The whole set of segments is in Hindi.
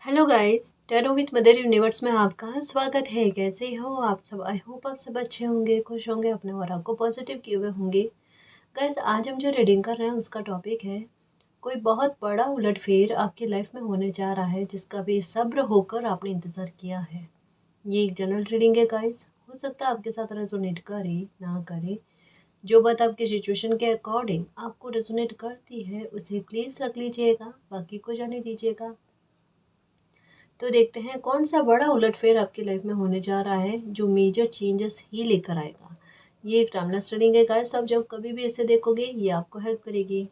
हेलो गाइस, टेनो विद मदर यूनिवर्स में आपका स्वागत है। कैसे हो आप सब? आई होप आप सब अच्छे होंगे, खुश होंगे, अपने और आपको पॉजिटिव किए हुए होंगे। गाइस, आज हम जो रीडिंग कर रहे हैं उसका टॉपिक है कोई बहुत बड़ा उलटफेर आपकी लाइफ में होने जा रहा है जिसका बेसब्र होकर आपने इंतज़ार किया है। ये एक जनरल रीडिंग है गाइस। हो सकता है आपके साथ रेजोनेट करे ना करे। जो बात आपकी सिचुएशन के अकॉर्डिंग आपको रेजोनेट करती है उसे प्लीज़ रख लीजिएगा, बाकी को जाने दीजिएगा। तो देखते हैं कौन सा बड़ा उलटफेर आपकी लाइफ में होने जा रहा है जो मेजर चेंजेस ही लेकर आएगा। ये एक टाइमलेस रीडिंग है गाइस, तो आप जब कभी भी इसे देखोगे ये आपको हेल्प करेगी।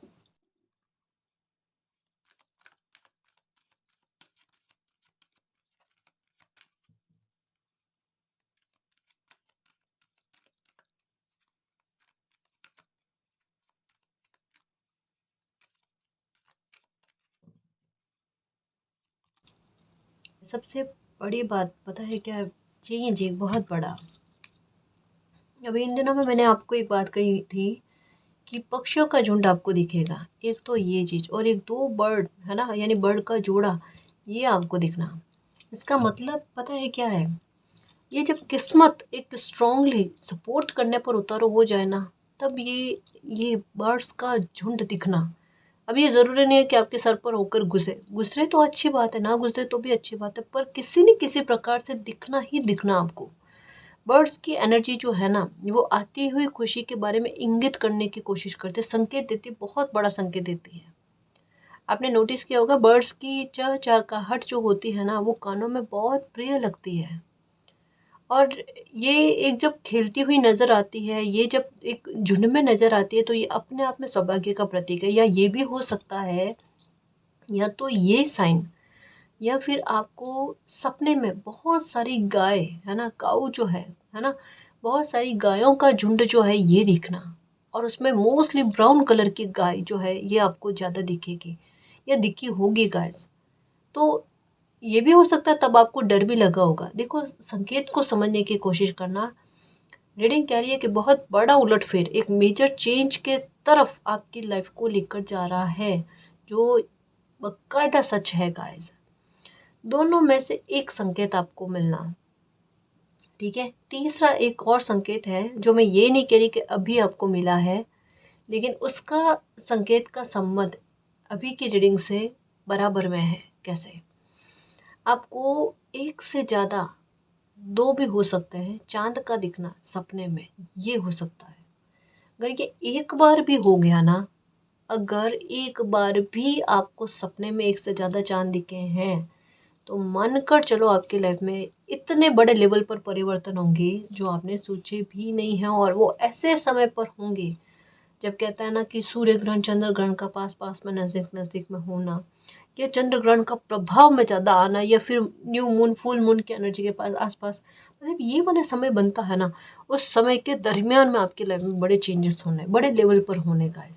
सबसे बड़ी बात पता है क्या है? चेंज एक बहुत बड़ा। अभी इन दिनों में मैंने आपको एक बात कही थी कि पक्षियों का झुंड आपको दिखेगा। एक तो ये चीज़, और एक दो बर्ड है ना, यानी बर्ड का जोड़ा, ये आपको दिखना। इसका मतलब पता है क्या है? ये जब किस्मत एक स्ट्रांगली सपोर्ट करने पर उतारू हो जाए ना, तब ये बर्ड्स का झुंड दिखना। अब ये ज़रूरी नहीं है कि आपके सर पर होकर गुजरे गुजरे तो अच्छी बात है, ना गुजरे तो भी अच्छी बात है, पर किसी न किसी प्रकार से दिखना ही दिखना आपको। बर्ड्स की एनर्जी जो है ना, वो आती हुई खुशी के बारे में इंगित करने की कोशिश करते, संकेत देती, बहुत बड़ा संकेत देती है। आपने नोटिस किया होगा बर्ड्स की चहचहाहट जो होती है ना, वो कानों में बहुत प्रिय लगती है। और ये एक जब खेलती हुई नज़र आती है, ये जब एक झुंड में नज़र आती है, तो ये अपने आप में सौभाग्य का प्रतीक है। या ये भी हो सकता है, या तो ये साइन, या फिर आपको सपने में बहुत सारी गाय है ना, काऊ जो है ना, बहुत सारी गायों का झुंड जो है ये दिखना। और उसमें मोस्टली ब्राउन कलर की गाय जो है ये आपको ज़्यादा दिखेगी या दिखी होगी गाइस। तो ये भी हो सकता है तब आपको डर भी लगा होगा। देखो, संकेत को समझने की कोशिश करना। रीडिंग कह रही है कि बहुत बड़ा उलटफेर, एक मेजर चेंज के तरफ आपकी लाइफ को लेकर जा रहा है, जो बकायदा सच है गाइस। दोनों में से एक संकेत आपको मिलना, ठीक है। तीसरा एक और संकेत है जो मैं ये नहीं कह रही कि अभी आपको मिला है, लेकिन उसका संकेत का संबंध अभी की रीडिंग से बराबर में है। कैसे? आपको एक से ज़्यादा, दो भी हो सकते हैं, चांद का दिखना सपने में, ये हो सकता है। अगर ये एक बार भी हो गया ना, अगर एक बार भी आपको सपने में एक से ज़्यादा चांद दिखे हैं, तो मानकर चलो आपकी लाइफ में इतने बड़े लेवल पर परिवर्तन होंगे जो आपने सोचे भी नहीं है। और वो ऐसे समय पर होंगे जब कहता है ना कि सूर्य ग्रहण चंद्र ग्रहण का पास पास में, नज़दीक नज़दीक में होना, या चंद्र ग्रहण का प्रभाव में ज़्यादा आना, या फिर न्यू मून फुल मून की एनर्जी के पास आसपास, मतलब ये वाला समय बनता है ना, उस समय के दरमियान में आपकी लाइफ में बड़े चेंजेस होने, बड़े लेवल पर होने का है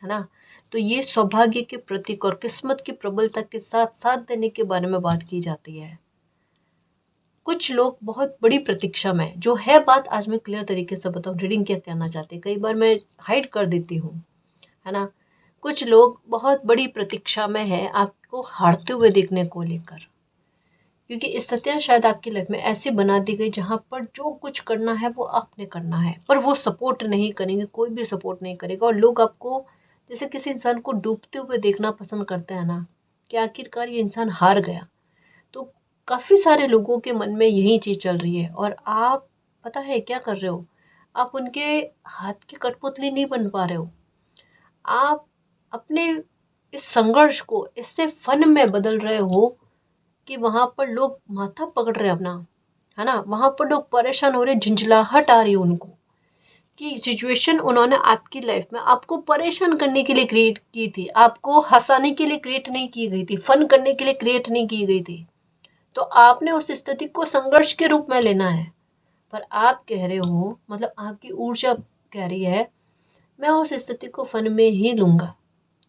ना। तो ये सौभाग्य के प्रतीक और किस्मत की प्रबलता के साथ साथ देने के बारे में बात की जाती है। कुछ लोग बहुत बड़ी प्रतीक्षा में जो है, बात आज मैं क्लियर तरीके से बताऊं रीडिंग क्या कहना चाहती है, कई बार मैं हाइड कर देती हूँ, है ना। कुछ लोग बहुत बड़ी प्रतीक्षा में है आपको हारते हुए देखने को लेकर, क्योंकि स्थितियाँ शायद आपकी लाइफ में ऐसी बना दी गई जहाँ पर जो कुछ करना है वो आपने करना है, पर वो सपोर्ट नहीं करेंगे, कोई भी सपोर्ट नहीं करेगा। और लोग आपको जैसे किसी इंसान को डूबते हुए देखना पसंद करते हैं ना, कि आखिरकार ये इंसान हार गया। तो काफ़ी सारे लोगों के मन में यही चीज़ चल रही है, और आप पता है क्या कर रहे हो? आप उनके हाथ की कठपुतली नहीं बन पा रहे हो। आप अपने इस संघर्ष को इससे फन में बदल रहे हो कि वहाँ पर लोग माथा पकड़ रहे हैं अपना, है ना। वहाँ पर लोग परेशान हो रहे हैं, झुंझलाहट आ रही है उनको, कि सिचुएशन उन्होंने आपकी लाइफ में आपको परेशान करने के लिए क्रिएट की थी, आपको हंसाने के लिए क्रिएट नहीं की गई थी, फन करने के लिए क्रिएट नहीं की गई थी। तो आपने उस स्थिति को संघर्ष के रूप में लेना है। पर आप कह रहे हो, मतलब आपकी ऊर्जा कह रही है, मैं उस स्थिति को फन में ही लूंगा,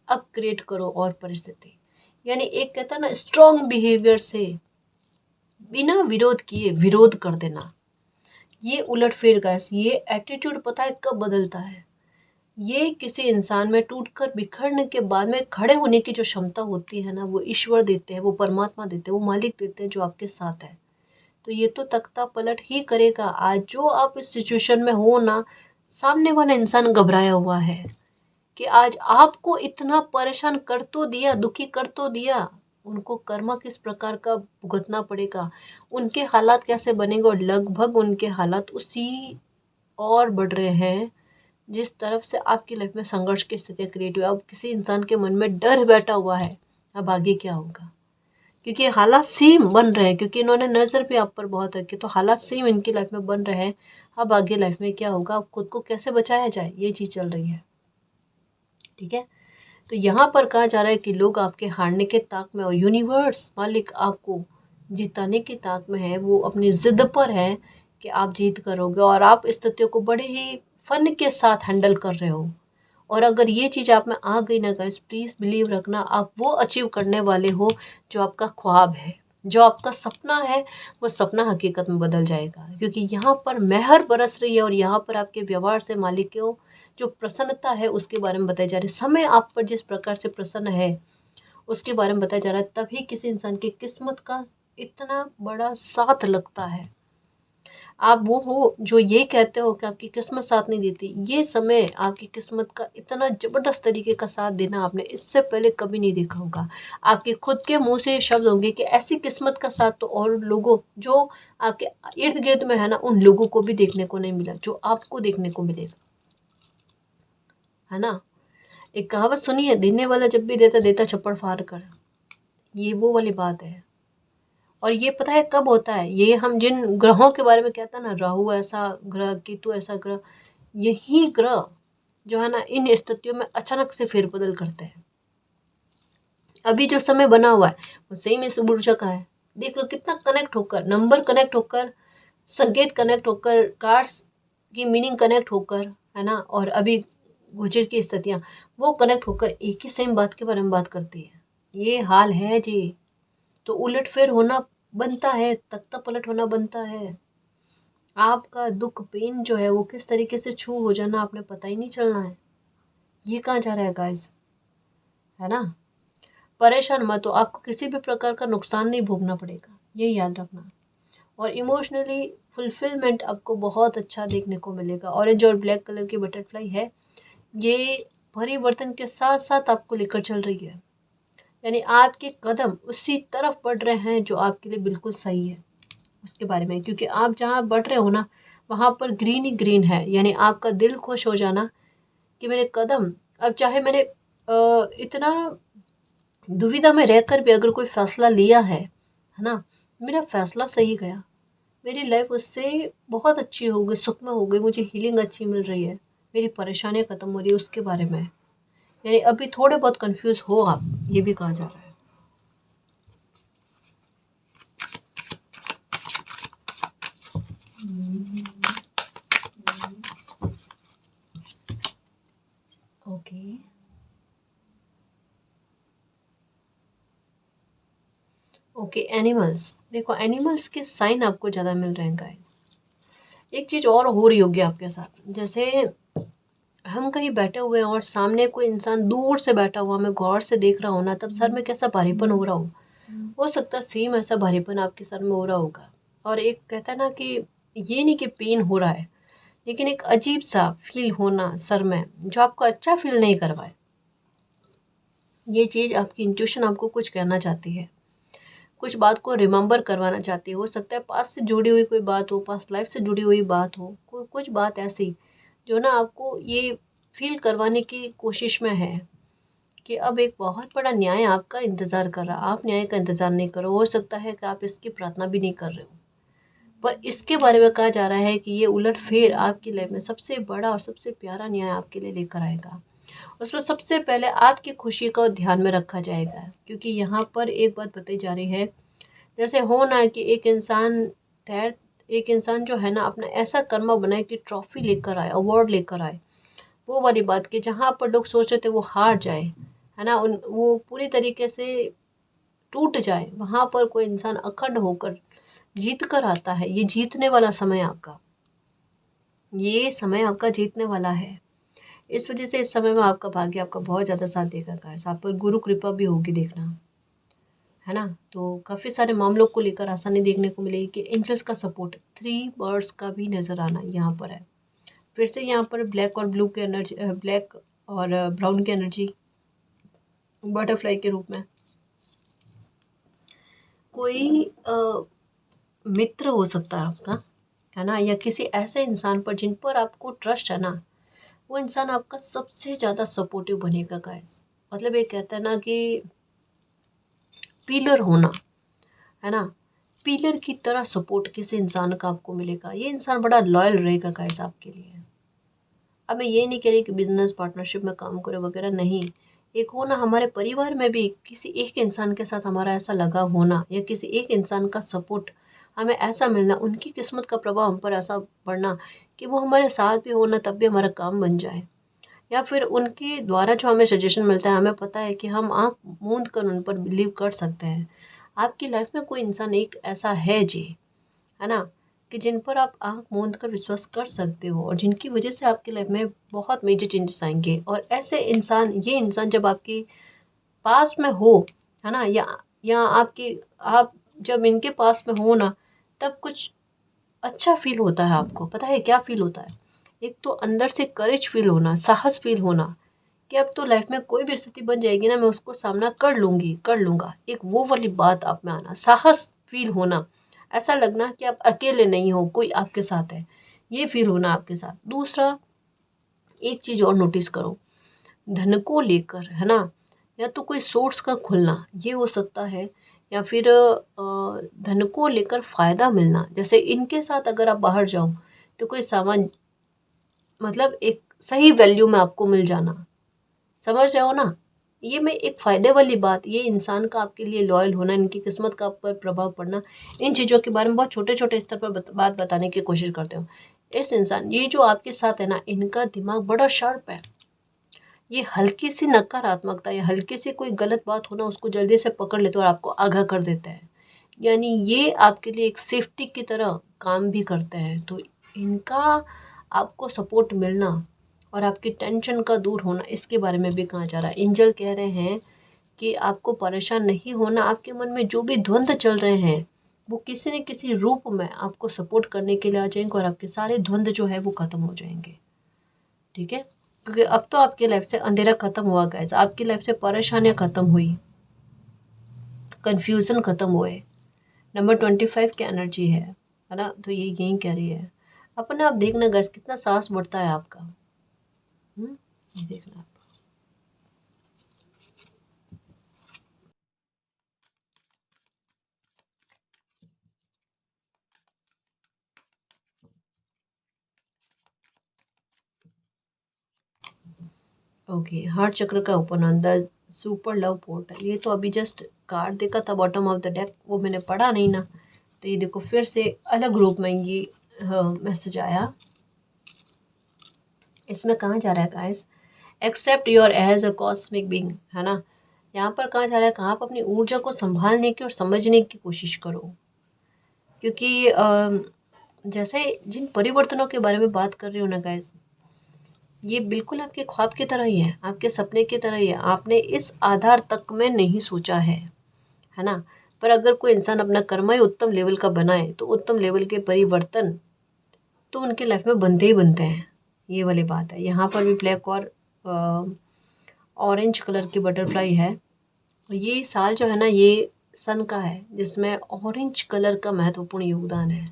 अब क्रिएट करो और परिस्थिति। यानी एक कहता है ना, स्ट्रॉन्ग बिहेवियर से बिना विरोध किए विरोध कर देना। ये उलटफेर गाइस, ये एटीट्यूड पता है कब बदलता है? ये किसी इंसान में टूटकर बिखरने के बाद में खड़े होने की जो क्षमता होती है ना, वो ईश्वर देते हैं, वो परमात्मा देते हैं, वो मालिक देते हैं जो आपके साथ है। तो ये तो तख्ता पलट ही करेगा। आज जो आप इस सिचुएशन में हो ना, सामने वाला इंसान घबराया हुआ है कि आज आपको इतना परेशान कर तो दिया, दुखी कर तो दिया, उनको कर्मा किस प्रकार का भुगतना पड़ेगा, उनके हालात कैसे बनेंगे, और लगभग उनके हालात उसी और बढ़ रहे हैं जिस तरफ से आपकी लाइफ में संघर्ष की स्थितियाँ क्रिएट हुई। अब किसी इंसान के मन में डर बैठा हुआ है, अब आगे क्या होगा, क्योंकि हालात सेम बन रहे हैं, क्योंकि इन्होंने नज़र भी आप पर बहुत रखी, तो हालात सेम इनकी लाइफ में बन रहे हैं। अब आगे लाइफ में क्या होगा, अब खुद को कैसे बचाया जाए, ये चीज़ चल रही है। ठीक है, तो यहाँ पर कहा जा रहा है कि लोग आपके हारने के ताक में, और यूनिवर्स मालिक आपको जिताने की ताक में है, वो अपनी ज़िद पर है कि आप जीत करोगे, और आप स्थितियों को बड़े ही फन के साथ हैंडल कर रहे हो। और अगर ये चीज़ आप में आ गई ना गाइस, प्लीज़ बिलीव रखना, आप वो अचीव करने वाले हो जो आपका ख्वाब है, जो आपका सपना है, वो सपना हकीकत में बदल जाएगा। क्योंकि यहाँ पर मेहर बरस रही है, और यहाँ पर आपके व्यवहार से मालिक को जो प्रसन्नता है उसके बारे में बताया जा रहा है। समय आप पर जिस प्रकार से प्रसन्न है उसके बारे में बताया जा रहा है। तभी किसी इंसान की किस्मत का इतना बड़ा साथ लगता है। आप वो हो जो ये कहते हो कि आपकी किस्मत साथ नहीं देती, ये समय आपकी किस्मत का इतना ज़बरदस्त तरीके का साथ देना आपने इससे पहले कभी नहीं देखा होगा। आपके खुद के मुंह से ये शब्द होंगे कि ऐसी किस्मत का साथ तो और लोगों जो आपके इर्द गिर्द में है ना, उन लोगों को भी देखने को नहीं मिला जो आपको देखने को मिलेगा, है ना। एक कहावत सुनी है, देने वाला जब भी देता देता छप्पड़ फाड़ कर, ये वो वाली बात है। और ये पता है कब होता है, ये हम जिन ग्रहों के बारे में कहता है ना, राहु ऐसा ग्रह, केतु ऐसा ग्रह, यही ग्रह जो है ना इन स्थितियों में अचानक से फेरबदल करते हैं। अभी जो समय बना हुआ है वो सही में इस ऊर्जा का है। देख लो कितना कनेक्ट होकर, नंबर कनेक्ट होकर, संकेत कनेक्ट होकर, कार्ड्स की मीनिंग कनेक्ट होकर, है ना, और अभी गुजर की स्थितियाँ वो कनेक्ट होकर एक ही सेम बात के बारे में बात करती है। ये हाल है जी। तो उलट फेर होना बनता है, तख्ता पलट होना बनता है। आपका दुख पेन जो है वो किस तरीके से छू हो जाना आपने पता ही नहीं चलना है। ये कहाँ जा रहा है गाइस, है ना। परेशान मत हो, आपको किसी भी प्रकार का नुकसान नहीं भोगना पड़ेगा, ये याद रखना। और इमोशनली फुलफिलमेंट आपको बहुत अच्छा देखने को मिलेगा। ऑरेंज और ब्लैक कलर की बटरफ्लाई है, ये परिवर्तन के साथ साथ आपको लेकर चल रही है। यानी आपके कदम उसी तरफ बढ़ रहे हैं जो आपके लिए बिल्कुल सही है उसके बारे में, क्योंकि आप जहाँ बढ़ रहे हो ना वहाँ पर ग्रीन ही ग्रीन है। यानी आपका दिल खुश हो जाना कि मेरे कदम, अब चाहे मैंने इतना दुविधा में रहकर भी अगर कोई फैसला लिया है ना, मेरा फैसला सही गया, मेरी लाइफ उससे बहुत अच्छी हो गई, सुखमय हो गई, मुझे हीलिंग अच्छी मिल रही है, मेरी परेशानियाँ ख़त्म हो रही है, उसके बारे में। यानी अभी थोड़े बहुत कंफ्यूज हो आप, ये भी कहा जा रहा है। ओके, ओके, एनिमल्स, देखो एनिमल्स के साइन आपको ज़्यादा मिल रहे हैं गाइस। एक चीज़ और हो रही होगी आपके साथ, जैसे हम कहीं बैठे हुए हैं और सामने कोई इंसान दूर से बैठा हुआ हमें गौर से देख रहा हो ना, तब सर में कैसा भारीपन हो रहा हो सकता है सेम ऐसा भारीपन आपके सर में हो रहा होगा। और एक कहता है ना कि ये नहीं कि पेन हो रहा है, लेकिन एक अजीब सा फील होना सर में जो आपको अच्छा फील नहीं करवाए। ये चीज़ आपकी इंट्यूशन आपको कुछ कहना चाहती है, कुछ बात को रिमेंबर करवाना चाहती है। हो सकता है पास्ट से जुड़ी हुई कोई बात हो, पास्ट लाइफ से जुड़ी हुई बात हो, कोई कुछ बात ऐसी जो ना आपको ये फील करवाने की कोशिश में है कि अब एक बहुत बड़ा न्याय आपका इंतज़ार कर रहा। आप न्याय का इंतज़ार नहीं करो, हो सकता है कि आप इसकी प्रार्थना भी नहीं कर रहे हो, पर इसके बारे में कहा जा रहा है कि ये उलट फेर आपकी लाइफ में सबसे बड़ा और सबसे प्यारा न्याय आपके लिए लेकर आएगा। उसमें सबसे पहले आपकी खुशी को ध्यान में रखा जाएगा, क्योंकि यहाँ पर एक बात बताई जा रही है, जैसे हो ना कि एक इंसान जो है ना अपना ऐसा कर्मा बनाए कि ट्रॉफी लेकर आए, अवार्ड लेकर आए, वो वाली बात कि जहाँ पर लोग सोच रहे थे वो हार जाए, है ना, उन वो पूरी तरीके से टूट जाए, वहाँ पर कोई इंसान अखंड होकर जीत कर आता है। ये जीतने वाला समय आपका, ये समय आपका जीतने वाला है। इस वजह से इस समय में आपका भाग्य आपका बहुत ज़्यादा साथ देगा गाइस। आप पर गुरु कृपा भी होगी, देखना, है ना। तो काफ़ी सारे मामलों को लेकर आसानी देखने को मिलेगी कि एंजल्स का सपोर्ट, 3 बर्ड्स का भी नज़र आना यहाँ पर है। फिर से यहाँ पर ब्लैक और ब्लू की एनर्जी, ब्लैक और ब्राउन की एनर्जी बटरफ्लाई के रूप में। कोई मित्र हो सकता है आपका, है ना, या किसी ऐसे इंसान पर जिन पर आपको ट्रस्ट है ना, वो इंसान आपका सबसे ज़्यादा सपोर्टिव बनेगा गाइस। मतलब ये कहता है ना कि पिलर होना, है ना, पिलर की तरह सपोर्ट किसी इंसान का आपको मिलेगा। ये इंसान बड़ा लॉयल रहेगा गाइस आपके लिए। अब मैं ये नहीं कह रही कि बिजनेस पार्टनरशिप में काम करे वगैरह, नहीं। एक हो ना, हमारे परिवार में भी किसी एक इंसान के साथ हमारा ऐसा लगा होना, या किसी एक इंसान का सपोर्ट हमें ऐसा मिलना, उनकी किस्मत का प्रभाव हम पर ऐसा पड़ना कि वो हमारे साथ भी होना, तब भी हमारा काम बन जाए। या फिर उनके द्वारा जो हमें सजेशन मिलता है, हमें पता है कि हम आँख मूंद कर उन पर बिलीव कर सकते हैं। आपकी लाइफ में कोई इंसान एक ऐसा है जी, है ना, कि जिन पर आप आँख मूंद कर विश्वास कर सकते हो, और जिनकी वजह से आपकी लाइफ में बहुत मेजर चेंजेस आएंगे। और ऐसे इंसान, ये इंसान जब आपके पास में हो, है ना, या आप जब इनके पास में हो ना, तब कुछ अच्छा फील होता है आपको। पता है क्या फील होता है? एक तो अंदर से करेज फील होना, साहस फील होना कि अब तो लाइफ में कोई भी स्थिति बन जाएगी ना, मैं उसको सामना कर लूँगी, कर लूँगा। एक वो वाली बात आप में आना, साहस फील होना, ऐसा लगना कि आप अकेले नहीं हो, कोई आपके साथ है, ये फील होना आपके साथ। दूसरा, एक चीज़ और नोटिस करो, धन को लेकर, है ना, या तो कोई सोर्स का खुलना, ये हो सकता है, या फिर धन को लेकर फ़ायदा मिलना। जैसे इनके साथ अगर आप बाहर जाओ तो कोई सामान, मतलब एक सही वैल्यू में आपको मिल जाना, समझ रहे हो ना। ये मैं एक फ़ायदे वाली बात, ये इंसान का आपके लिए लॉयल होना, इनकी किस्मत का आप पर प्रभाव पड़ना, इन चीज़ों के बारे में बहुत छोटे छोटे स्तर पर बात बताने की कोशिश करते हो। इस इंसान, ये जो आपके साथ है ना, इनका दिमाग बड़ा शार्प है। ये हल्की सी नकारात्मकता या हल्की सी कोई गलत बात हो ना, उसको जल्दी से पकड़ लेते हैं और आपको आगाह कर देते हैं। यानी ये आपके लिए एक सेफ्टी की तरह काम भी करते हैं। तो इनका आपको सपोर्ट मिलना और आपकी टेंशन का दूर होना, इसके बारे में भी कहा जा रहा है। एंजल कह रहे हैं कि आपको परेशान नहीं होना, आपके मन में जो भी द्वंद्व चल रहे हैं वो किसी न किसी रूप में आपको सपोर्ट करने के लिए आ जाएंगे, और आपके सारे द्वंद्व जो है वो ख़त्म हो जाएंगे। ठीक है, क्योंकि अब तो आपकी लाइफ से अंधेरा ख़त्म हुआ गाइस, आपकी लाइफ से परेशानियाँ ख़त्म हुई, कन्फ्यूज़न ख़त्म हुए। नंबर 25 की एनर्जी है ना, तो ये यही कह रही है। अपने आप देखना गाइस, कितना साहस बढ़ता है आपका। ये देखना आप। ओके, हार्ट चक्र का open on the super love portal. ये तो अभी जस्ट कार्ड देखा था बॉटम ऑफ द डेक, वो मैंने पढ़ा नहीं ना। तो ये देखो फिर से अलग रूप में ये मैसेज आया। इसमें कहा जा रहा है guys, except your age a cosmic being, है ना। यहाँ पर कहा जा रहा है कि आप अपनी ऊर्जा को संभालने की और समझने की कोशिश करो। क्योंकि जैसे जिन परिवर्तनों के बारे में बात कर रही हूँ ना गाइस, ये बिल्कुल आपके ख्वाब की तरह ही है, आपके सपने की तरह ही है। आपने इस आधार तक में नहीं सोचा है ना। पर अगर कोई इंसान अपना कर्म ही उत्तम लेवल का बनाए, तो उत्तम लेवल के परिवर्तन तो उनके लाइफ में बनते ही बनते हैं। ये वाली बात है। यहाँ पर भी ब्लैक और ऑरेंज कलर की बटरफ्लाई है। और ये साल जो है ना, ये सन का है, जिसमें ऑरेंज कलर का महत्वपूर्ण योगदान है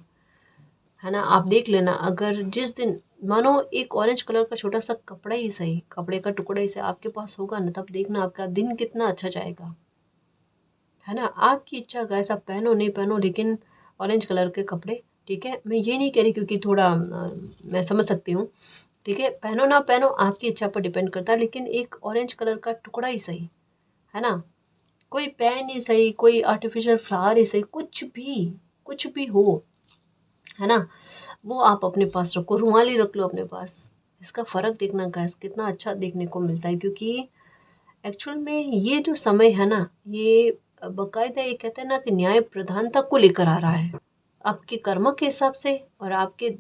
ना। आप देख लेना, अगर जिस दिन मानो एक ऑरेंज कलर का छोटा सा कपड़ा ही सही, कपड़े का टुकड़ा ही सही आपके पास होगा ना, तब देखना आपका दिन कितना अच्छा जाएगा, है ना। आपकी इच्छा गाइस, आप पहनो नहीं पहनो, लेकिन ऑरेंज कलर के कपड़े, ठीक है। मैं ये नहीं कह रही, क्योंकि थोड़ा मैं समझ सकती हूँ, ठीक है। पहनो ना पहनो आपकी इच्छा पर डिपेंड करता है, लेकिन एक ऑरेंज कलर का टुकड़ा ही सही, है ना। कोई पेन ही सही, कोई आर्टिफिशियल फ्लावर ही सही, कुछ भी हो, है ना, वो आप अपने पास रखो। रुमाली रख लो अपने पास। इसका फ़र्क देखना गाइस, कितना अच्छा देखने को मिलता है। क्योंकि एक्चुअल में ये जो समय है ना, ये बाकायदा ये कहते हैं ना कि न्याय प्रधानता को लेकर आ रहा है, आपके कर्म के हिसाब से और आपके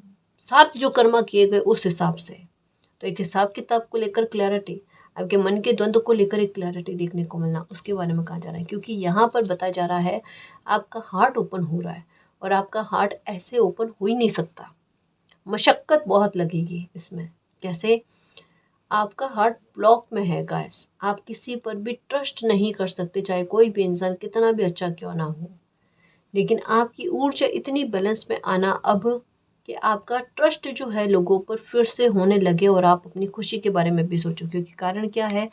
साथ जो कर्म किए गए उस हिसाब से। तो एक हिसाब किताब को लेकर क्लैरिटी, आपके मन के द्वंद्व को लेकर एक क्लैरिटी देखने को मिलना, उसके बारे में कहा जा रहा है। क्योंकि यहाँ पर बताया जा रहा है आपका हार्ट ओपन हो रहा है, और आपका हार्ट ऐसे ओपन हो ही नहीं सकता, मशक्क़त बहुत लगेगी इसमें। कैसे? आपका हार्ट ब्लॉक में है गाइस, आप किसी पर भी ट्रस्ट नहीं कर सकते, चाहे कोई भी इंसान कितना भी अच्छा क्यों ना हो। लेकिन आपकी ऊर्जा इतनी बैलेंस में आना अब कि आपका ट्रस्ट जो है लोगों पर फिर से होने लगे, और आप अपनी खुशी के बारे में भी सोचो। क्योंकि कारण क्या है,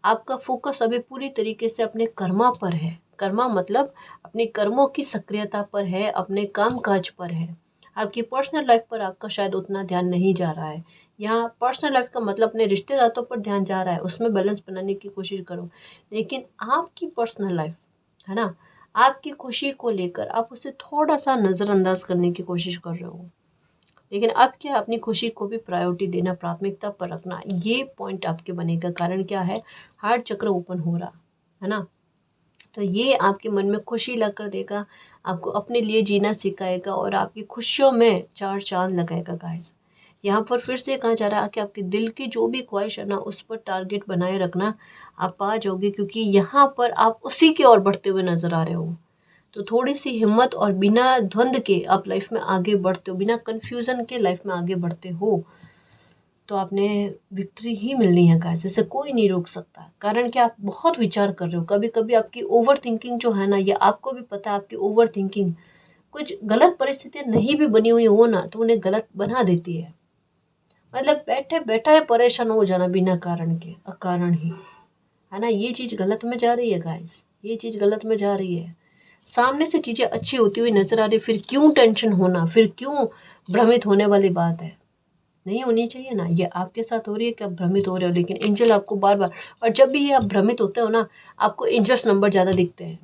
आपका फोकस अभी पूरी तरीके से अपने कर्मा पर है। कर्मा मतलब अपने कर्मों की सक्रियता पर है, अपने काम काज पर है। आपकी पर्सनल लाइफ पर आपका शायद उतना ध्यान नहीं जा रहा है। यहाँ पर्सनल लाइफ का मतलब अपने रिश्तेदारों पर ध्यान जा रहा है, उसमें बैलेंस बनाने की कोशिश करो। लेकिन आपकी पर्सनल लाइफ है ना, आपकी खुशी को लेकर आप उसे थोड़ा सा नज़रअंदाज करने की कोशिश कर रहे हो। लेकिन अब क्या, अपनी खुशी को भी प्रायोरिटी देना, प्राथमिकता पर रखना, ये पॉइंट आपके बनेगा। कारण क्या है, हार्ट चक्र ओपन हो रहा है ना, तो ये आपके मन में खुशी ला कर देगा, आपको अपने लिए जीना सिखाएगा, और आपकी खुशियों में चार चांद लगाएगा गाइस। यहाँ पर फिर से कहा जा रहा है कि आपके दिल की जो भी ख्वाहिश है ना, उस पर टारगेट बनाए रखना, आप पा जाओगे। क्योंकि यहाँ पर आप उसी की ओर बढ़ते हुए नजर आ रहे हो। तो थोड़ी सी हिम्मत और बिना द्वंद के आप लाइफ में आगे बढ़ते हो, बिना कन्फ्यूज़न के लाइफ में आगे बढ़ते हो, तो आपने विक्ट्री ही मिलनी है गाइस, इसे कोई नहीं रोक सकता। कारण कि आप बहुत विचार कर रहे हो, कभी कभी आपकी ओवर थिंकिंग जो है ना, ये आपको भी पता है, आपकी ओवर थिंकिंग कुछ गलत परिस्थितियाँ नहीं भी बनी हुई हो ना, तो उन्हें गलत बना देती है। मतलब बैठे बैठा परेशान हो जाना बिना कारण के, अकारण ही, है ना, ये चीज़ गलत में जा रही है गाइस, ये चीज़ गलत में जा रही है। सामने से चीज़ें अच्छी होती हुई नजर आ रही, फिर क्यों टेंशन होना, फिर क्यों भ्रमित होने वाली बात है, नहीं होनी चाहिए ना। ये आपके साथ हो रही है कि आप भ्रमित हो रहे हो, लेकिन एंजल आपको बार बार, और जब भी ये आप भ्रमित होते हो ना, आपको एंजल्स नंबर ज़्यादा दिखते हैं,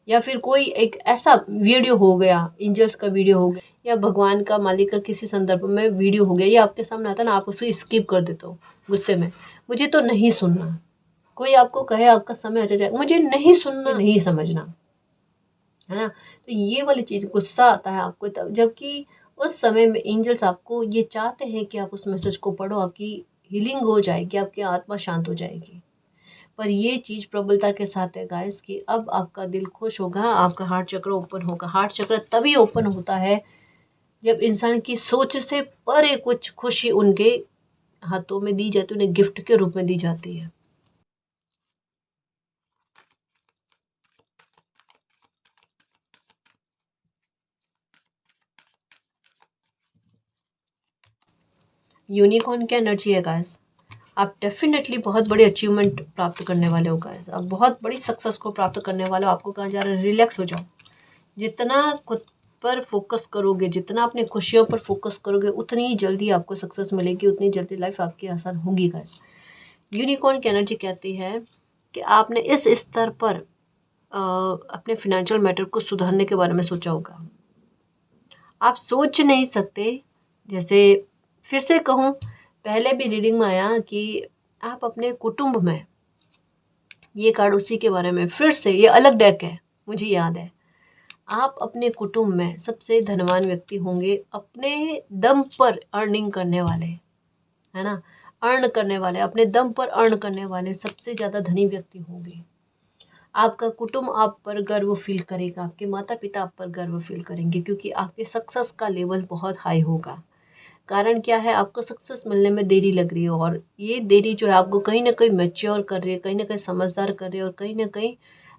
या फिर कोई एक ऐसा वीडियो हो गया, एंजल्स का वीडियो हो गया, या भगवान का, मालिक का किसी संदर्भ में वीडियो हो गया, ये आपके सामने आता है ना, आप उसे स्किप कर देते हो गुस्से में, मुझे तो नहीं सुनना। कोई आपको कहे आपका समय अच्छा जाए, मुझे नहीं सुनना, नहीं समझना, है ना। तो ये वाली चीज़, गुस्सा आता है आपको तब, जबकि उस समय में एंजल्स आपको ये चाहते हैं कि आप उस मैसेज को पढ़ो, आपकी हीलिंग हो जाएगी, आपकी आत्मा शांत हो जाएगी। पर ये चीज़ प्रबलता के साथ है गाइस कि अब आपका दिल खुश होगा, आपका हार्ट चक्र ओपन होगा। हार्ट चक्र तभी ओपन होता है जब इंसान की सोच से परे कुछ खुशी उनके हाथों में दी जाती है, उन्हें गिफ्ट के रूप में दी जाती है। यूनिकॉर्न की एनर्जी है गाइस, आप डेफिनेटली बहुत बड़ी अचीवमेंट प्राप्त करने वाले हो गाइस, आप बहुत बड़ी सक्सेस को प्राप्त करने वाले हो। आपको कहा जा रहा है रिलैक्स हो जाओ, जितना खुद पर फोकस करोगे, जितना अपने खुशियों पर फोकस करोगे, उतनी ही जल्दी आपको सक्सेस मिलेगी, उतनी जल्दी लाइफ आपकी आसान होगी गाइस। यूनिकॉर्न की एनर्जी कहती है कि आपने इस स्तर पर अपने फिनेंशियल मैटर को सुधारने के बारे में सोचा होगा। आप सोच नहीं सकते, जैसे फिर से कहूँ, पहले भी रीडिंग में आया कि आप अपने कुटुंब में, ये कार्ड उसी के बारे में, फिर से ये अलग डेक है, मुझे याद है, आप अपने कुटुंब में सबसे धनवान व्यक्ति होंगे, अपने दम पर अर्निंग करने वाले, है ना, अर्न करने वाले, अपने दम पर अर्न करने वाले सबसे ज़्यादा धनी व्यक्ति होंगे। आपका कुटुंब आप पर गर्व फील करेगा, आपके माता पिता आप पर गर्व फील करेंगे, क्योंकि आपके सक्सेस का लेवल बहुत हाई होगा। कारण क्या है, आपको सक्सेस मिलने में देरी लग रही है, और ये देरी जो है आपको कहीं ना कहीं मैच्योर कर रही है, कहीं ना कहीं समझदार कर रही है, और कहीं ना कहीं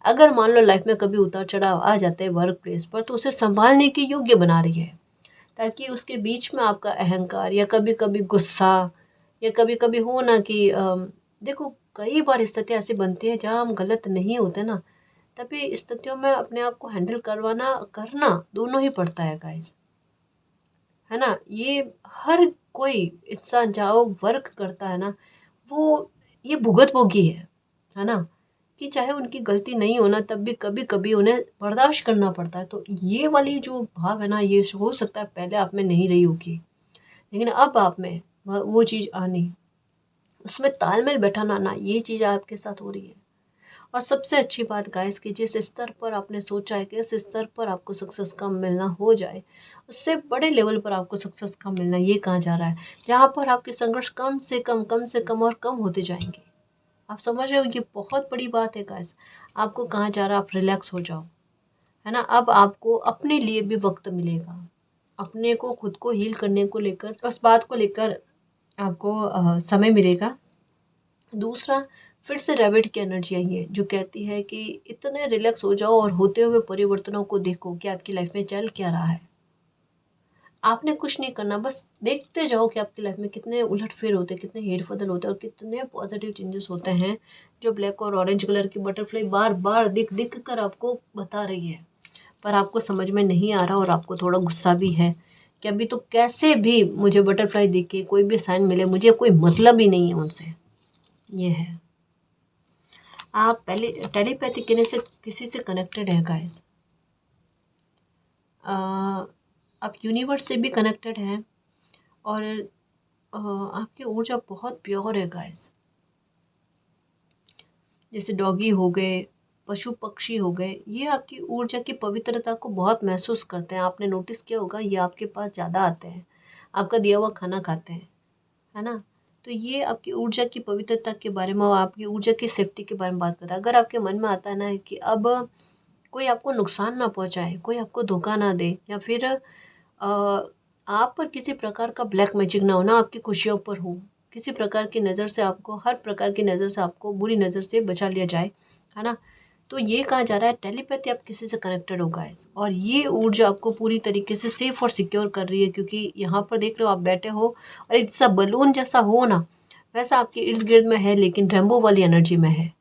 अगर मान लो लाइफ में कभी उतार चढ़ाव आ जाते हैं वर्क प्लेस पर, तो उसे संभालने के योग्य बना रही है, ताकि उसके बीच में आपका अहंकार, या कभी कभी गुस्सा, या कभी कभी हो ना कि देखो, कई बार स्थितियाँ ऐसी बनती है जहाँ हम गलत नहीं होते ना, तभी स्थितियों में अपने आप को हैंडल करवाना, करना दोनों ही पड़ता है गाइस, है ना। ये हर कोई इंसान जहाँ वर्क करता है ना, वो ये भुगत भोगी है ना, कि चाहे उनकी गलती नहीं होना, तब भी कभी कभी उन्हें बर्दाश्त करना पड़ता है। तो ये वाली जो भाव है ना, ये हो सकता है पहले आप में नहीं रही होगी, लेकिन अब आप में वो चीज़ आनी, उसमें तालमेल बैठाना ना, ये चीज़ आपके साथ हो रही है। और सबसे अच्छी बात गाइस कि जिस स्तर पर आपने सोचा है कि इस स्तर पर आपको सक्सेस का मिलना हो जाए, उससे बड़े लेवल पर आपको सक्सेस का मिलना ये कहा जा रहा है, जहाँ पर आपके संघर्ष कम से कम और कम होते जाएंगे। आप समझ रहे हो, ये बहुत बड़ी बात है गाइस। आपको कहा जा रहा है आप रिलैक्स हो जाओ, है ना। अब आपको अपने लिए भी वक्त मिलेगा, अपने को खुद को हील करने को लेकर, उस बात को लेकर आपको समय मिलेगा। दूसरा, फिर से रैबिट की एनर्जी आई है जो कहती है कि इतने रिलैक्स हो जाओ और होते हुए परिवर्तनों को देखो कि आपकी लाइफ में चल क्या रहा है। आपने कुछ नहीं करना, बस देखते जाओ कि आपकी लाइफ में कितने उलट-फेर होते हैं, कितने हेर-बदल होते हैं और कितने पॉजिटिव चेंजेस होते हैं, जो ब्लैक और ऑरेंज कलर की बटरफ्लाई बार-बार दिख कर आपको बता रही है। पर आपको समझ में नहीं आ रहा और आपको थोड़ा गुस्सा भी है कि अभी तो कैसे भी मुझे बटरफ्लाई दिख के कोई भी साइन मिले, मुझे कोई मतलब ही नहीं है उनसे। ये है। आप पहले टेलीपैथी कहने से किसी से कनेक्टेड है गाइस। आप यूनिवर्स से भी कनेक्टेड हैं और आपकी ऊर्जा बहुत प्योर है गाइस। जैसे डॉगी हो गए, पशु पक्षी हो गए, ये आपकी ऊर्जा की पवित्रता को बहुत महसूस करते हैं। आपने नोटिस किया होगा, ये आपके पास ज़्यादा आते हैं, आपका दिया हुआ खाना खाते हैं, है ना। तो ये आपकी ऊर्जा की पवित्रता के बारे में और आपकी ऊर्जा की सेफ्टी के बारे में बात करता है। अगर आपके मन में आता है ना कि अब कोई आपको नुकसान ना पहुंचाए, कोई आपको धोखा ना दे, या फिर आप पर किसी प्रकार का ब्लैक मैजिक ना हो, ना आपकी खुशियों पर हो, किसी प्रकार की नज़र से आपको, हर प्रकार की नज़र से आपको, बुरी नज़र से बचा लिया जाए, है ना। तो ये कहा जा रहा है टेलीपैथी आप किसी से कनेक्टेड हो गाइस, और ये ऊर्जा आपको पूरी तरीके से सेफ और सिक्योर कर रही है, क्योंकि यहाँ पर देख रहे हो आप बैठे हो और एक सा बलून जैसा हो ना, वैसा आपके इर्द गिर्द में है, लेकिन रेम्बो वाली एनर्जी में है।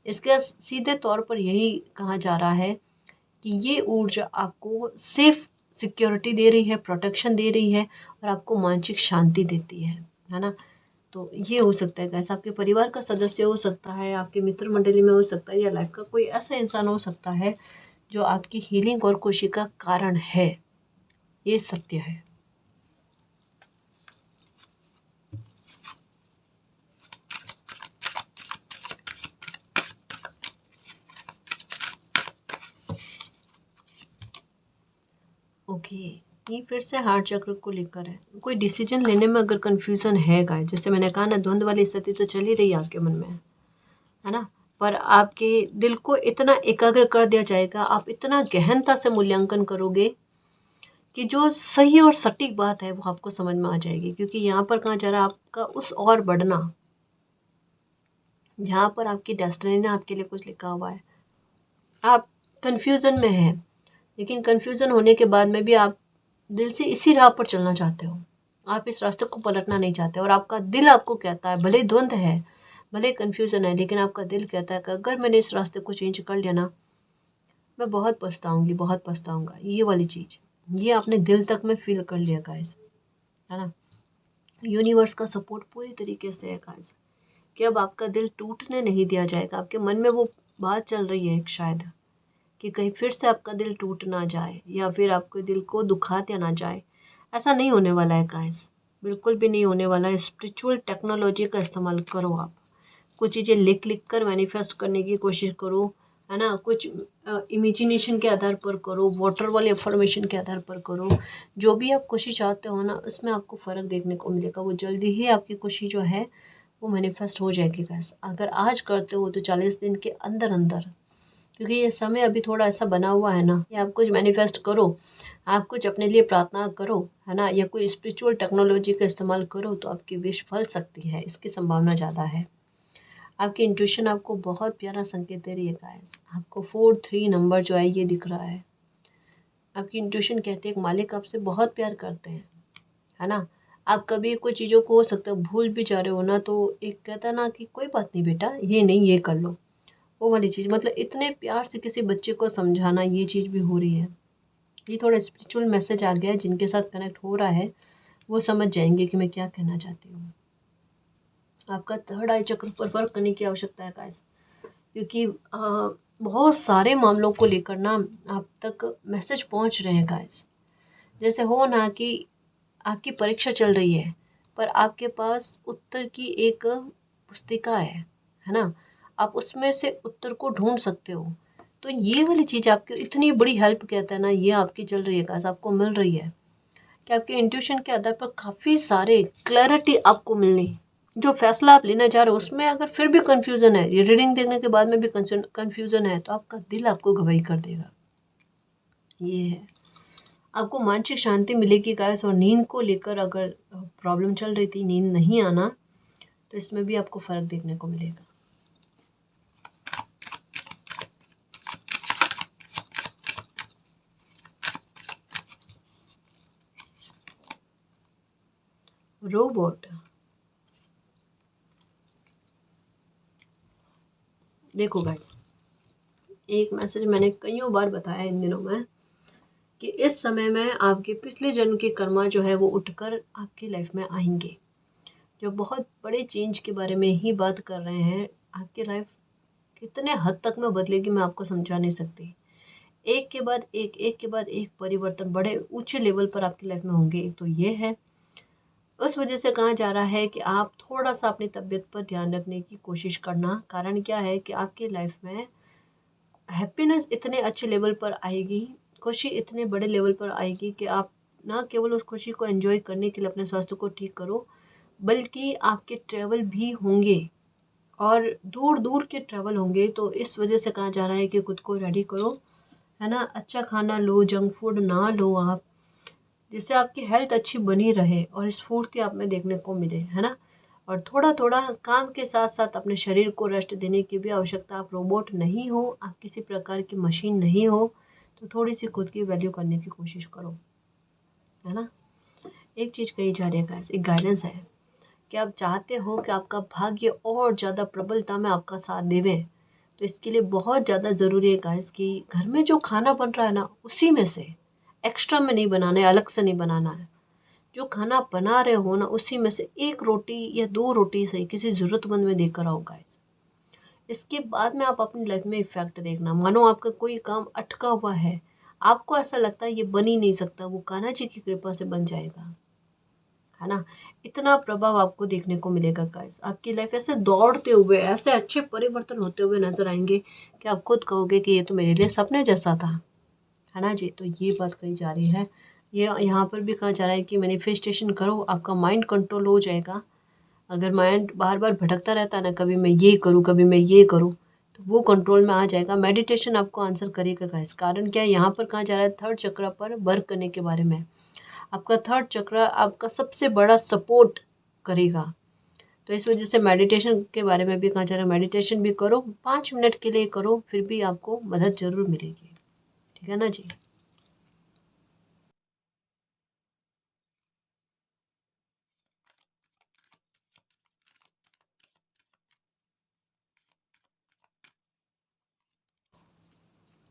इसके सीधे तौर पर यही कहा जा रहा है कि ये ऊर्जा आपको सेफ सिक्योरिटी दे रही है, प्रोटेक्शन दे रही है और आपको मानसिक शांति देती है ना। तो ये हो सकता है गाइस, आपके परिवार का सदस्य हो सकता है, आपके मित्र मंडली में हो सकता है, या लाइफ का कोई ऐसा इंसान हो सकता है जो आपकी हीलिंग और खुशी का कारण है। ये सत्य है। ओके, ये फिर से हार्ट चक्र को लेकर है। कोई डिसीजन लेने में अगर कंफ्यूजन है गाइस, जैसे मैंने कहा ना, द्वंद्व वाली स्थिति तो चल ही रही है आपके मन में, है ना। पर आपके दिल को इतना एकाग्र कर दिया जाएगा, आप इतना गहनता से मूल्यांकन करोगे कि जो सही और सटीक बात है वो आपको समझ में आ जाएगी। क्योंकि यहाँ पर कहा जा रहा है आपका उस और बढ़ना, जहाँ पर आपकी डेस्टिनी ने आपके लिए कुछ लिखा हुआ है। आप कन्फ्यूज़न में हैं, लेकिन कन्फ्यूज़न होने के बाद में भी आप दिल से इसी राह पर चलना चाहते हो। आप इस रास्ते को पलटना नहीं चाहते और आपका दिल आपको कहता है, भले ही द्वंद है, भले ही कन्फ्यूज़न है, लेकिन आपका दिल कहता है कि अगर मैंने इस रास्ते को चेंज कर लिया ना, मैं बहुत पछताऊँगी, बहुत पछताऊँगा। ये वाली चीज़, ये आपने दिल तक में फ़ील कर लिया गाइस, है ना। यूनिवर्स का सपोर्ट पूरी तरीके से है गाइस, कि अब आपका दिल टूटने नहीं दिया जाएगा। आपके मन में वो बात चल रही है एक शायद, कि कहीं फिर से आपका दिल टूट ना जाए या फिर आपके दिल को दुखा दिया ना जाए। ऐसा नहीं होने वाला है गाइस, बिल्कुल भी नहीं होने वाला है। स्पिरिचुअल टेक्नोलॉजी का इस्तेमाल करो आप, कुछ चीज़ें लिख लिख कर मैनिफेस्ट करने की कोशिश करो, है ना। कुछ इमेजिनेशन के आधार पर करो, वाटर वाले अफर्मेशन के आधार पर करो। जो भी आप खुशी चाहते हो ना, उसमें आपको फ़र्क देखने को मिलेगा। वो जल्दी ही आपकी खुशी जो है वो मैनिफेस्ट हो जाएगी गाइस। अगर आज करते हो तो 40 दिन के अंदर अंदर, क्योंकि ये समय अभी थोड़ा ऐसा बना हुआ है ना कि आप कुछ मैनिफेस्ट करो, आप कुछ अपने लिए प्रार्थना करो, है ना, या कोई स्पिरिचुअल टेक्नोलॉजी का इस्तेमाल करो तो आपकी विश फल सकती है, इसकी संभावना ज़्यादा है। आपकी इंट्यूशन आपको बहुत प्यारा संकेत दे रही है गाइस। आपको 4-3 नंबर जो है ये दिख रहा है। आपकी इंट्यूशन कहती है कि मालिक आपसे बहुत प्यार करते हैं, है ना। आप कभी कोई चीज़ों को हो सकता है भूल भी जा रहे हो ना, तो एक कहता है ना कि कोई बात नहीं बेटा, ये नहीं, ये कर लो, वो वाली चीज़। मतलब इतने प्यार से किसी बच्चे को समझाना, ये चीज़ भी हो रही है। ये थोड़ा स्पिरिचुअल मैसेज आ गया है, जिनके साथ कनेक्ट हो रहा है वो समझ जाएंगे कि मैं क्या कहना चाहती हूँ। आपका थर्ड आई चक्र पर वर्क करने की आवश्यकता है गाइस, क्योंकि बहुत सारे मामलों को लेकर ना आप तक मैसेज पहुंच रहे हैं गाइस। जैसे हो ना कि आपकी परीक्षा चल रही है, पर आपके पास उत्तर की एक पुस्तिका है ना। आप उसमें से उत्तर को ढूंढ सकते हो। तो ये वाली चीज़ आपकी इतनी बड़ी हेल्प कहता है ना, ये आपकी चल रही है गाइस, आपको मिल रही है कि आपके इंट्यूशन के आधार पर काफ़ी सारे क्लैरिटी आपको मिलनी। जो फैसला आप लेना चाह रहे हो उसमें अगर फिर भी कंफ्यूजन है, ये रीडिंग देखने के बाद में भी कंफ्यूजन है, तो आपका दिल आपको गवाही कर देगा। ये है, आपको मानसिक शांति मिलेगी गाइस। और नींद को लेकर अगर प्रॉब्लम चल रही थी, नींद नहीं आना, तो इसमें भी आपको फ़र्क देखने को मिलेगा। रोबोट, देखो गाइस, एक मैसेज मैंने कईयों बार बताया इन दिनों में कि इस समय में आपके पिछले जन्म के कर्मा जो है वो उठकर आपकी लाइफ में आएंगे, जो बहुत बड़े चेंज के बारे में ही बात कर रहे हैं। आपकी लाइफ कितने हद तक में बदलेगी मैं आपको समझा नहीं सकती। एक के बाद एक के बाद एक परिवर्तन बड़े ऊंचे लेवल पर आपकी लाइफ में होंगे। एक तो ये है, उस वजह से कहा जा रहा है कि आप थोड़ा सा अपनी तबीयत पर ध्यान रखने की कोशिश करना। कारण क्या है कि आपकी लाइफ में हैप्पीनेस इतने अच्छे लेवल पर आएगी, खुशी इतने बड़े लेवल पर आएगी कि आप ना केवल उस खुशी को एंजॉय करने के लिए अपने स्वास्थ्य को ठीक करो, बल्कि आपके ट्रैवल भी होंगे और दूर दूर के ट्रैवल होंगे। तो इस वजह से कहा जा रहा है कि खुद को रेडी करो, है ना। अच्छा खाना लो, जंक फूड ना लो आप, जिससे आपकी हेल्थ अच्छी बनी रहे और स्फूर्ति आप में देखने को मिले, है ना। और थोड़ा थोड़ा काम के साथ साथ अपने शरीर को रेस्ट देने की भी आवश्यकता। आप रोबोट नहीं हो, आप किसी प्रकार की मशीन नहीं हो, तो थोड़ी सी खुद की वैल्यू करने की कोशिश करो, है ना। एक चीज़ कही जा रही है गाइस, एक गाइडेंस है कि आप चाहते हो कि आपका भाग्य और ज़्यादा प्रबलता में आपका साथ देवे, तो इसके लिए बहुत ज़्यादा ज़रूरी है गाइस कि घर में जो खाना बन रहा है ना, उसी में से एक्स्ट्रा में नहीं बनाना है, अलग से नहीं बनाना है। जो खाना आप बना रहे हो ना, उसी में से एक रोटी या दो रोटी से किसी ज़रूरतमंद में देकर आओ गाइस। इसके बाद में आप अपनी लाइफ में इफ़ेक्ट देखना। मानो आपका कोई काम अटका हुआ है, आपको ऐसा लगता है ये बन ही नहीं सकता, वो कान्हा जी की कृपा से बन जाएगा, है ना। इतना प्रभाव आपको देखने को मिलेगा गाइस। आपकी लाइफ ऐसे दौड़ते हुए, ऐसे अच्छे परिवर्तन होते हुए नजर आएंगे कि आप खुद कहोगे कि ये तो मेरे लिए सपने जैसा था, है ना जी। तो ये बात कही जा रही है। ये यहाँ पर भी कहा जा रहा है कि मैनिफेस्टेशन करो, आपका माइंड कंट्रोल हो जाएगा। अगर माइंड बार बार भटकता रहता है ना, कभी मैं ये करूँ कभी मैं ये करूँ, तो वो कंट्रोल में आ जाएगा। मेडिटेशन आपको आंसर करेगा गाइस। कारण क्या है, यहाँ पर कहा जा रहा है थर्ड चक्र पर वर्क करने के बारे में। आपका थर्ड चक्र आपका सबसे बड़ा सपोर्ट करेगा। तो इस वजह से मेडिटेशन के बारे में भी कहा जा रहा है, मेडिटेशन भी करो, 5 मिनट के लिए करो, फिर भी आपको मदद ज़रूर मिलेगी, ठीक है ना जी।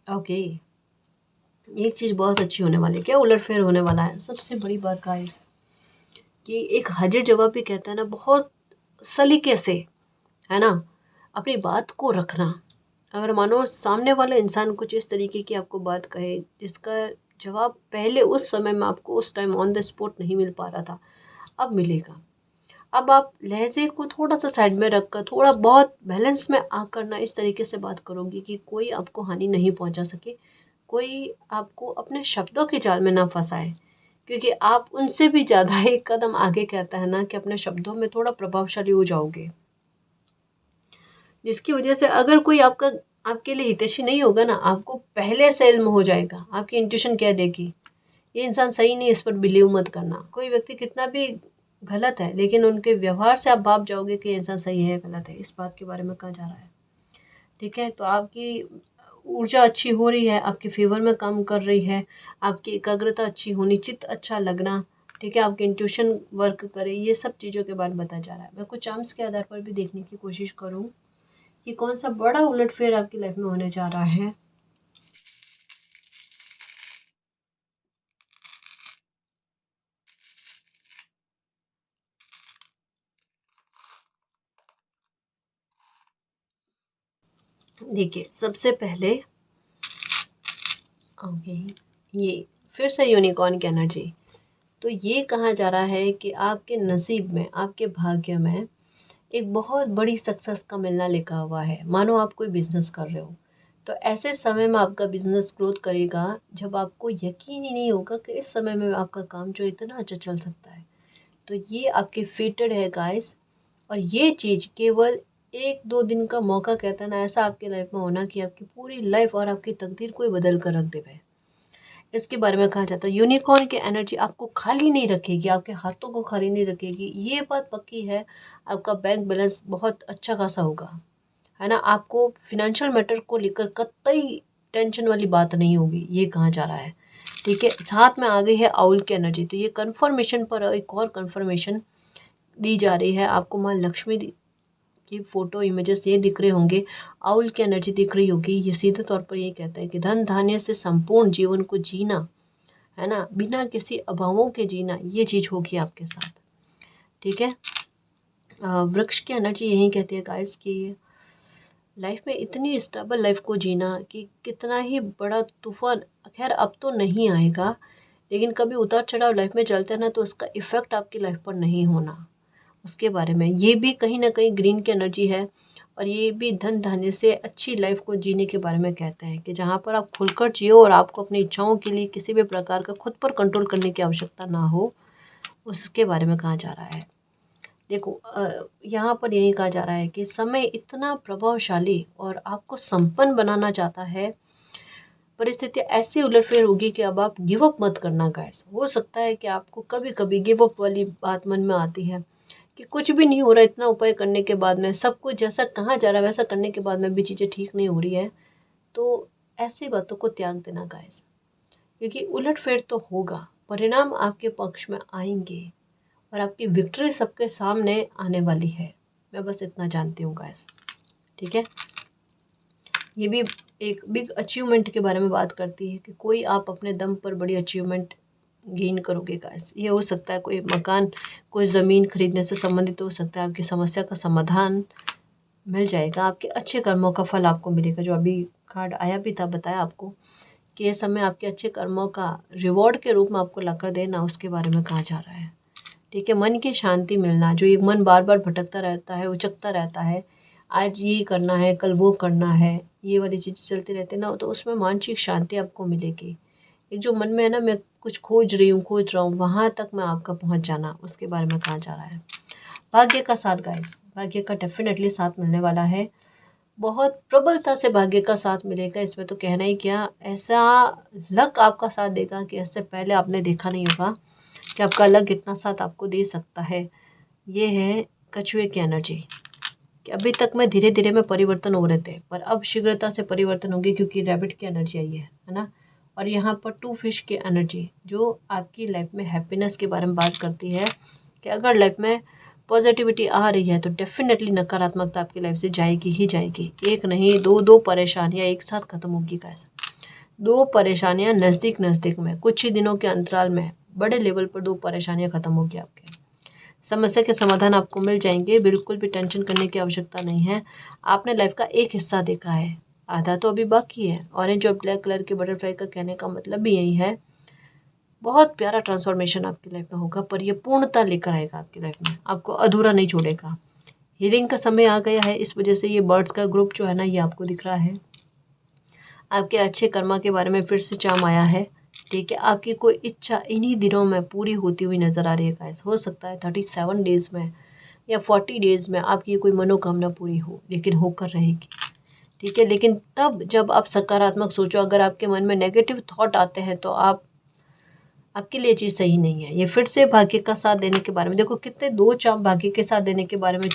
ओके, एक चीज़ बहुत अच्छी होने वाली है। क्या उलटफेर होने वाला है। सबसे बड़ी बात गाइस कि एक हाजिर जवाब भी कहता है ना, बहुत सलीके से, है ना, अपनी बात को रखना। अगर मानो सामने वाला इंसान कुछ इस तरीके की आपको बात कहे जिसका जवाब पहले उस समय में आपको उस टाइम ऑन द स्पॉट नहीं मिल पा रहा था, अब मिलेगा। अब आप लहजे को थोड़ा सा साइड में रखकर थोड़ा बहुत बैलेंस में आकर ना इस तरीके से बात करोगे कि कोई आपको हानि नहीं पहुंचा सके, कोई आपको अपने शब्दों के जाल में ना फंसाए। क्योंकि आप उनसे भी ज़्यादा एक कदम आगे, कहता है ना, कि अपने शब्दों में थोड़ा प्रभावशाली हो जाओगे, जिसकी वजह से अगर कोई आपका आपके लिए हितैषी नहीं होगा ना, आपको पहले से इल्म हो जाएगा। आपकी इंट्यूशन कह देगी ये इंसान सही नहीं, इस पर बिलीव मत करना। कोई व्यक्ति कितना भी गलत है, लेकिन उनके व्यवहार से आप भाप जाओगे कि ये इंसान सही है गलत है। इस बात के बारे में कहा जा रहा है, ठीक है। तो आपकी ऊर्जा अच्छी हो रही है, आपके फेवर में काम कर रही है, आपकी एकाग्रता अच्छी होनी, चित्त अच्छा लगना, ठीक है, आपके इंट्यूशन वर्क करे, ये सब चीज़ों के बारे में बताया जा रहा है। मैं कुछ चार्म्स के आधार पर भी देखने की कोशिश करूँ कि कौन सा बड़ा उलटफेर आपकी लाइफ में होने जा रहा है। देखिए, सबसे पहले ओके, ये फिर से यूनिकॉर्न की एनर्जी। तो ये कहा जा रहा है कि आपके नसीब में, आपके भाग्य में एक बहुत बड़ी सक्सेस का मिलना लिखा हुआ है। मानो आप कोई बिजनेस कर रहे हो, तो ऐसे समय में आपका बिजनेस ग्रोथ करेगा जब आपको यकीन ही नहीं होगा कि इस समय में आपका काम जो इतना अच्छा चल सकता है। तो ये आपके फेटेड है गाइस। और ये चीज़ केवल 1-2 दिन का मौका कहता है ना, ऐसा आपकी लाइफ में होना कि आपकी पूरी लाइफ और आपकी तकदीर को ही बदल कर रख देवे। इसके बारे में कहा जाता है यूनिकॉर्न की एनर्जी आपको खाली नहीं रखेगी, आपके हाथों को खाली नहीं रखेगी, ये बात पक्की है। आपका बैंक बैलेंस बहुत अच्छा खासा होगा, है ना। आपको फिनेंशियल मैटर को लेकर कतई टेंशन वाली बात नहीं होगी, ये कहा जा रहा है। ठीक है, साथ में आ गई है आउल की एनर्जी। तो ये कन्फर्मेशन पर एक और कन्फर्मेशन दी जा रही है आपको। माँ लक्ष्मी की फ़ोटो इमेजेस ये दिख रहे होंगे, आउल की एनर्जी दिख रही होगी। ये सीधे तौर पर ये कहता है कि धन धान्य से संपूर्ण जीवन को जीना, है ना, बिना किसी अभावों के जीना, ये चीज़ होगी आपके साथ। ठीक है। वृक्ष की एनर्जी यही कहती है गाइस कि लाइफ में इतनी स्टेबल लाइफ को जीना कि कितना ही बड़ा तूफान, खैर अब तो नहीं आएगा, लेकिन कभी उतार चढ़ाव लाइफ में चलते हैं ना, तो उसका इफ़ेक्ट आपकी लाइफ पर नहीं होना, उसके बारे में ये भी कहीं ना कहीं ग्रीन की एनर्जी है। और ये भी धन धान्य से अच्छी लाइफ को जीने के बारे में कहते हैं कि जहाँ पर आप खुलकर जियो और आपको अपनी इच्छाओं के लिए किसी भी प्रकार का खुद पर कंट्रोल करने की आवश्यकता ना हो, उसके बारे में कहा जा रहा है। देखो यहाँ पर यही कहा जा रहा है कि समय इतना प्रभावशाली और आपको संपन्न बनाना चाहता है। परिस्थिति ऐसी उलटफेर होगी कि अब आप गिव अप मत करना गाइस। हो सकता है कि आपको कभी कभी गिव अप वाली बात मन में आती है कि कुछ भी नहीं हो रहा, इतना उपाय करने के बाद में सब कुछ जैसा कहा जा रहा है वैसा करने के बाद में भी चीज़ें ठीक नहीं हो रही है। तो ऐसी बातों को त्याग देना गाइस, क्योंकि उलटफेर तो होगा, परिणाम आपके पक्ष में आएंगे और आपकी विक्ट्री सबके सामने आने वाली है। मैं बस इतना जानती हूँ गाइस। ठीक है। ये भी एक बिग अचीवमेंट के बारे में बात करती है कि कोई आप अपने दम पर बड़ी अचीवमेंट गेन करोगे गाइस। ये हो सकता है कोई मकान, कोई ज़मीन खरीदने से संबंधित हो सकता है। आपकी समस्या का समाधान मिल जाएगा, आपके अच्छे कर्मों का फल आपको मिलेगा। जो अभी कार्ड आया भी था, बताया आपको कि ये समय आपके अच्छे कर्मों का रिवॉर्ड के रूप में आपको लाकर देना, उसके बारे में कहा जा रहा है। ठीक है। मन की शांति मिलना, जो एक मन बार बार भटकता रहता है, उचकता रहता है, आज ये करना है कल वो करना है, ये वाली चीज़ें चलती रहती है ना, तो उसमें मानसिक शांति आपको मिलेगी। एक जो मन में है ना, मैं कुछ खोज रहा हूँ, वहाँ तक मैं आपका पहुँच जाना, उसके बारे में कहा जा रहा है। भाग्य का साथ गाइस, भाग्य का डेफिनेटली साथ मिलने वाला है। बहुत प्रबलता से भाग्य का साथ मिलेगा, इसमें तो कहना ही क्या। ऐसा लक आपका साथ देगा कि इससे पहले आपने देखा नहीं होगा कि आपका लक इतना साथ आपको दे सकता है। ये है कछुए की एनर्जी कि अभी तक में धीरे धीरे में परिवर्तन हो रहे थे, पर अब शीघ्रता से परिवर्तन होगी क्योंकि रैबिट की एनर्जी आई है ना। और यहाँ पर 2 फिश की एनर्जी जो आपकी लाइफ में हैप्पीनेस के बारे में बात करती है कि अगर लाइफ में पॉजिटिविटी आ रही है तो डेफिनेटली नकारात्मकता आपकी लाइफ से जाएगी ही जाएगी। एक नहीं, दो परेशानियाँ एक साथ खत्म होगी कैसे। 2 परेशानियाँ नज़दीक नज़दीक में कुछ ही दिनों के अंतराल में बड़े लेवल पर 2 परेशानियाँ खत्म होगी आपके। समस्या के समाधान आपको मिल जाएंगे, बिल्कुल भी टेंशन करने की आवश्यकता नहीं है। आपने लाइफ का एक हिस्सा देखा है, आधा तो अभी बाकी है। ऑरेंज और ब्लैक कलर के बटरफ्लाई का कहने का मतलब भी यही है। बहुत प्यारा ट्रांसफॉर्मेशन आपकी लाइफ में होगा, पर यह पूर्णता लेकर आएगा आपकी लाइफ में, आपको अधूरा नहीं छोड़ेगा। हीलिंग का समय आ गया है, इस वजह से ये बर्ड्स का ग्रुप जो है ना, ये आपको दिख रहा है। आपके अच्छे कर्मा के बारे में फिर से चाम आया है। ठीक है। आपकी कोई इच्छा इन्हीं दिनों में पूरी होती हुई नज़र आ रही है गाइस। हो सकता है 37 डेज़ में या 40 डेज़ में आपकी कोई मनोकामना पूरी हो, लेकिन होकर रहेगी। ठीक है। लेकिन तब जब आप सकारात्मक सोचो, अगर आपके मन में नेगेटिव थॉट आते हैं तो आपके लिए चीज़ सही नहीं है। ये फिर से भाग्य का साथ देने के बारे में देखो, कितने 2 चाम भाग्य के साथ देने के बारे में।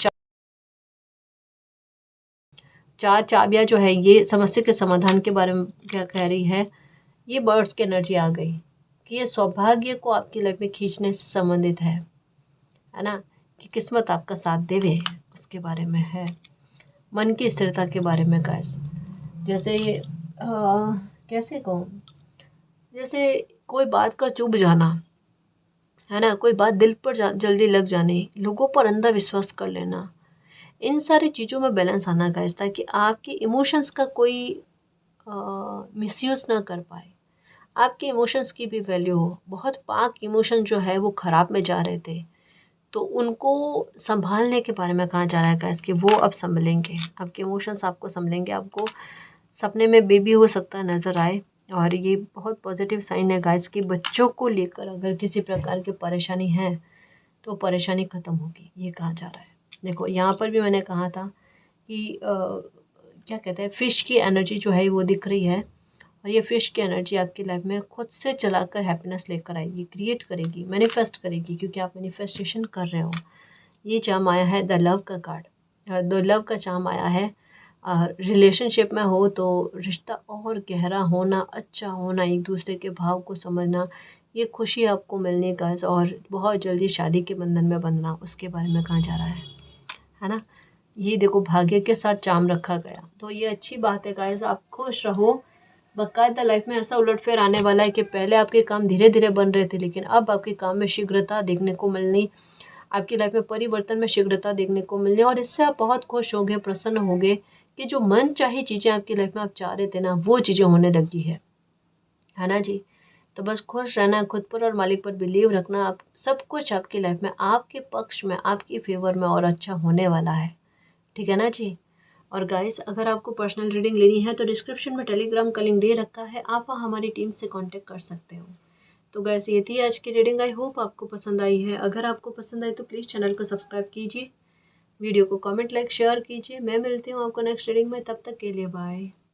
4 चाबियाँ जो है ये समस्या के समाधान के बारे में क्या कह रही है। ये बर्ड्स की एनर्जी आ गई कि ये सौभाग्य को आपकी लाइफ में खींचने से संबंधित है ना, कि किस्मत आपका साथ देवे, उसके बारे में है। मन की स्थिरता के बारे में गाइस, जैसे ये कैसे कहूँ, जैसे कोई बात का चुभ जाना, है ना, कोई बात दिल पर जल्दी लग जाने, लोगों पर अंधा विश्वास कर लेना, इन सारी चीज़ों में बैलेंस आना गाइस, ताकि आपके इमोशंस का कोई मिसयूज़ ना कर पाए। आपके इमोशंस की भी वैल्यू हो। बहुत पाक इमोशन जो है वो ख़राब में जा रहे थे, तो उनको संभालने के बारे में कहा जा रहा है गाइस कि वो अब संभलेंगे, आपके इमोशंस आपको संभलेंगे, आपको सपने में बेबी हो सकता है नज़र आए। और ये बहुत पॉजिटिव साइन है गाइस कि बच्चों को लेकर अगर किसी प्रकार की परेशानी है तो परेशानी ख़त्म होगी, ये कहा जा रहा है। देखो यहाँ पर भी मैंने कहा था कि क्या कहते हैं, फ़िश की एनर्जी जो है वो दिख रही है, और ये फ़िश की एनर्जी आपकी लाइफ में खुद से चलाकर हैप्पीनेस लेकर आएगी, क्रिएट करेगी, मैनिफेस्ट करेगी, क्योंकि आप मैनिफेस्टेशन कर रहे हो। ये चार्म आया है द लव का कार्ड, द लव का चार्म आया है। रिलेशनशिप में हो तो रिश्ता और गहरा होना, अच्छा होना, एक दूसरे के भाव को समझना, ये खुशी आपको मिलने का, और बहुत जल्दी शादी के बंधन में बंधना, उसके बारे में कहा जा रहा है ना। ये देखो भाग्य के साथ चार्म रखा गया, तो ये अच्छी बात है गाइस, आप खुश रहो। बाकायदा लाइफ में ऐसा उलटफेर आने वाला है कि पहले आपके काम धीरे धीरे बन रहे थे, लेकिन अब आपके काम में शीघ्रता देखने को मिलनी, आपकी लाइफ में परिवर्तन में शीघ्रता देखने को मिलने, और इससे आप बहुत खुश होंगे, प्रसन्न होंगे कि जो मन चाही चीज़ें आपकी लाइफ में आप चाह रहे थे ना, वो चीज़ें होने लगी है ना जी। तो बस खुश रहना, खुद पर और मालिक पर बिलीव रखना, आप सब कुछ आपकी लाइफ में आपके पक्ष में, आपके फेवर में और अच्छा होने वाला है, ठीक है ना जी। और गाइस अगर आपको पर्सनल रीडिंग लेनी है तो डिस्क्रिप्शन में टेलीग्राम का लिंक दे रखा है, आप वहाँ हमारी टीम से कांटेक्ट कर सकते हो। तो गाइस ये थी आज की रीडिंग, आई होप आपको पसंद आई है। अगर आपको पसंद आई तो प्लीज़ चैनल को सब्सक्राइब कीजिए, वीडियो को कमेंट लाइक शेयर कीजिए। मैं मिलती हूँ आपको नेक्स्ट रीडिंग में, तब तक के लिए बाय।